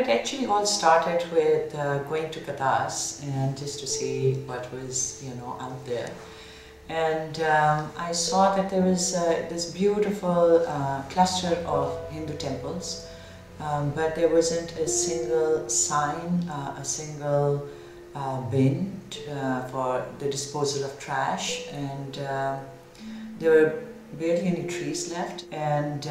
it actually all started with going to Katas and just to see what was, out there. And I saw that there was this beautiful cluster of Hindu temples, but there wasn't a single sign, a single bin for the disposal of trash, and there were barely any trees left. And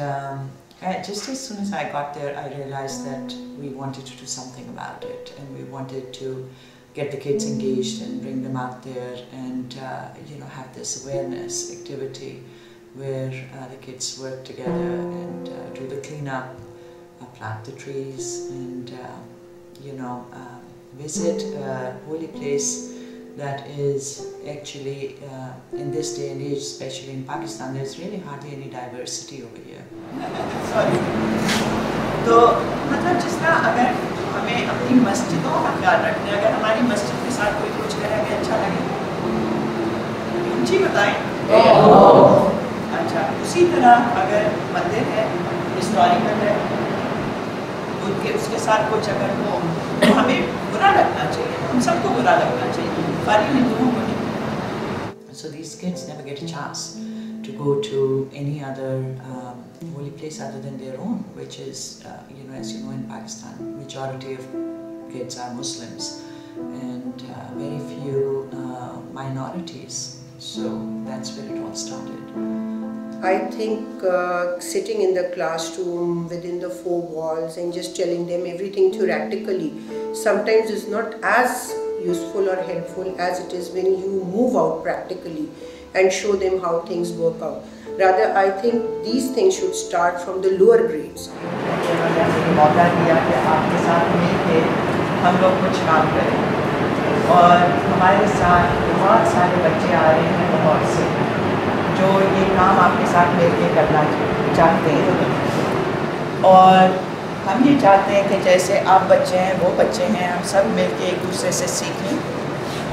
just as soon as I got there, I realized that we wanted to do something about it, and we wanted to get the kids engaged and bring them out there and have this awareness activity where the kids work together and do the cleanup, plant the trees, and visit a holy place that is actually in this day and age, especially in Pakistan, there's really hardly any diversity over here. Sorry. तो मतलब जिस तरह अगर हमें अपनी मस्जिदों का ख्याल रखना है, अगर हमारी मस्जिद के साथ कोई कुछ करे हमें अच्छा लगे, जी बताएं? अच्छा, उसी तरह अगर मंदिर है, हिस्टोरिकल है, उसके साथ कुछ अगर हो तो हमें बुरा लगना चाहिए, हम सबको बुरा लगना चाहिए, खाली हिंदुओं को नहीं। So these kids never get a chance to go to any other holy place other than their own, which is, as you know, in Pakistan, majority of kids are Muslims and very few minorities. So that's where it all started. I think sitting in the classroom within the four walls and just telling them everything theoretically sometimes is not as useful or helpful as it is when you move out practically and show them how things work out. Rather, I think these things should start from the lower grades. मौका दिया कि आपके साथ मिलकर हम लोग कुछ काम करें, और हमारे साथ बहुत सारे बच्चे आ रहे हैं बहुत से जो ये काम आपके साथ मिलकर करना चाहते हैं, और हम ये चाहते हैं कि जैसे आप बच्चे हैं वो बच्चे हैं, हम सब मिलकर एक दूसरे से सीखें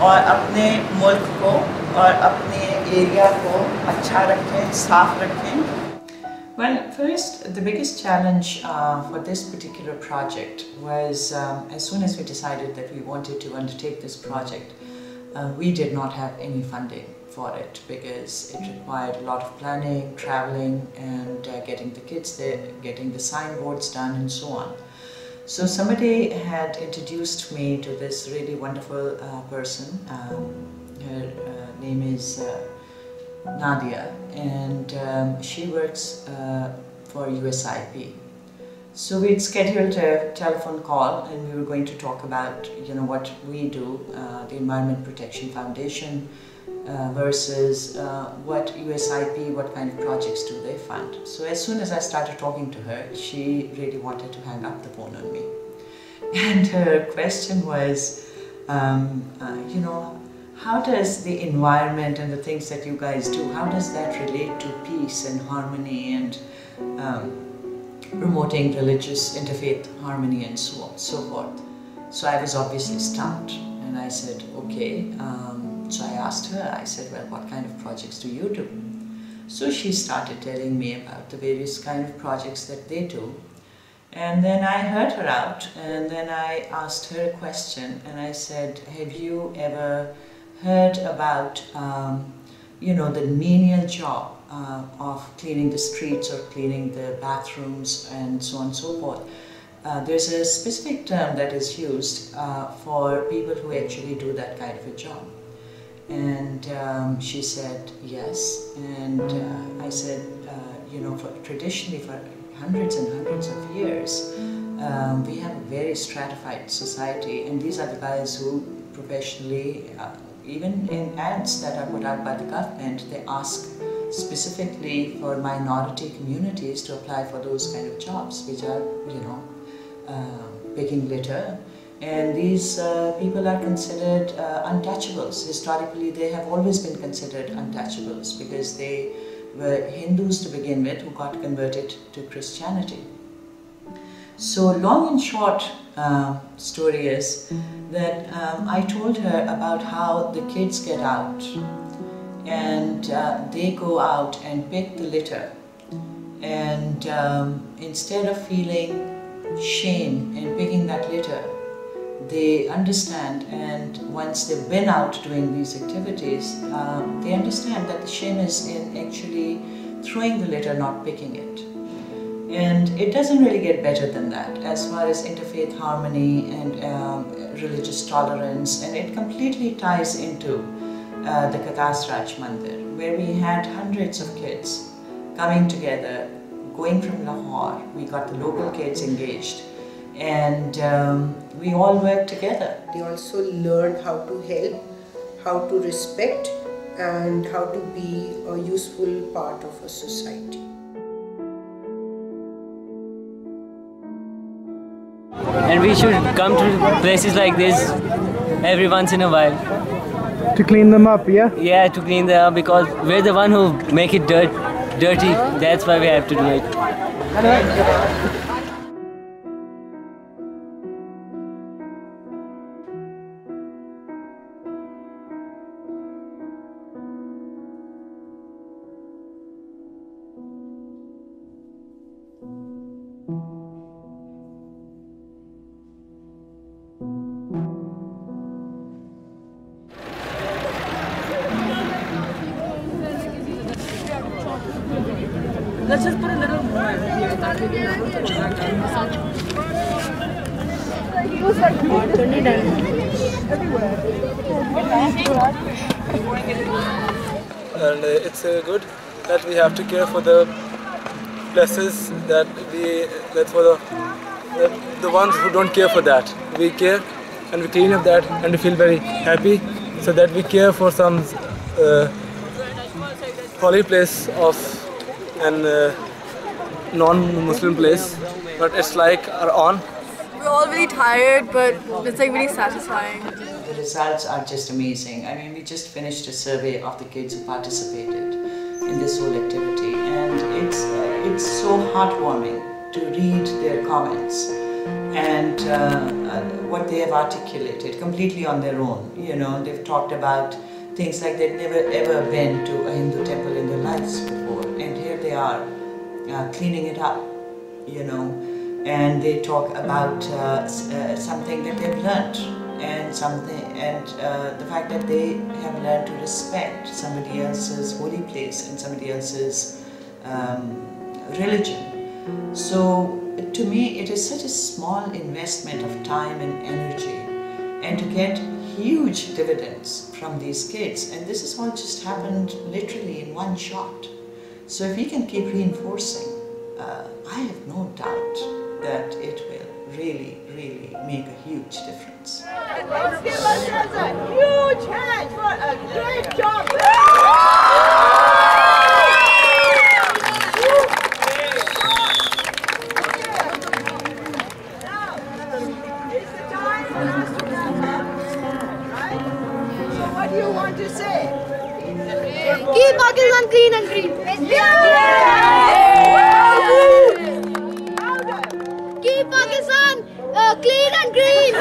और अपने मुल्क को और अपने एरिया को अच्छा रखें, साफ रखें. Well, first, the biggest challenge for this particular project was as soon as we decided that we wanted to undertake this project, we did not have any funding for it because it required a lot of planning, traveling, and getting the kids there, getting the signboards done, and so on. So somebody had introduced me to this really wonderful person. Her name is Nadia, and she works for USIP. So we'd scheduled a telephone call, and we were going to talk about what we do, the Environment Protection Foundation, versus what USIP, what kind of projects do they fund. So as soon as I started talking to her, she really wanted to hang up the phone on me. And her question was, how does the environment and the things that you guys do, how does that relate to peace and harmony and promoting religious interfaith harmony and so on, so forth. So I was obviously stumped, and I said, okay. So I asked her, I said, well, what kind of projects do you do? So she started telling me about the various kind of projects that they do. And then I heard her out, and then I asked her a question, and I said, have you ever heard about, the menial job of cleaning the streets or cleaning the bathrooms and so on and so forth? There's a specific term that is used for people who actually do that kind of a job. And she said yes, and I said, traditionally for hundreds and hundreds of years, we have a very stratified society, and these are the guys who professionally, even in ads that are put out by the government, they ask specifically for minority communities to apply for those kind of jobs, which are, picking litter. And these people are considered untouchables. Historically, they have always been considered untouchables because they were Hindus to begin with who got converted to Christianity. So long and short story is that I told her about how the kids get out and they go out and pick the litter, and instead of feeling shame in picking that litter. They understand, and once they've been out doing these activities, they understand that the shame is in actually throwing the litter, not picking it. And it doesn't really get better than that as far as interfaith harmony and religious tolerance, and it completely ties into the Katasraj Mandir, where we had hundreds of kids coming together, going from Lahore. We got the local kids engaged, and we all worked together. They also learn how to help, how to respect, and how to be a useful part of a society. And we should come to places like this every once in a while. To clean them up, yeah? Yeah, to clean them up, because we're the one who make it dirty. That's why we have to do it. Let's just put a little more here. And it's good that we have to care for the places that for the ones who don't care for that. We care and we clean up that, and we feel very happy, so that we care for some holy place of an non-Muslim place, but it's like our own. We're all really tired, but it's like really satisfying. The results are just amazing. I mean, we just finished a survey of the kids who participated in this whole activity, and it's so heartwarming to read their comments and what they have articulated completely on their own. You know, they've talked about things like they'd never ever been to a Hindu temple in their lives before, and here they are cleaning it up, you know, and they talk about something that they've learnt, and the fact that they have learned to respect somebody else's holy place and somebody else's religion. So to me, it is such a small investment of time and energy, and to get huge dividends from these kids, and this has all just happened literally in one shot. So if we can keep reinforcing, I have no doubt that it will really, really make a huge difference. Let's give ourselves a huge hand for a great job. Now, it's the time for us to wrap up, right? So what do you want to say? Keep Pakistan clean and green. Keep Pakistan clean and green.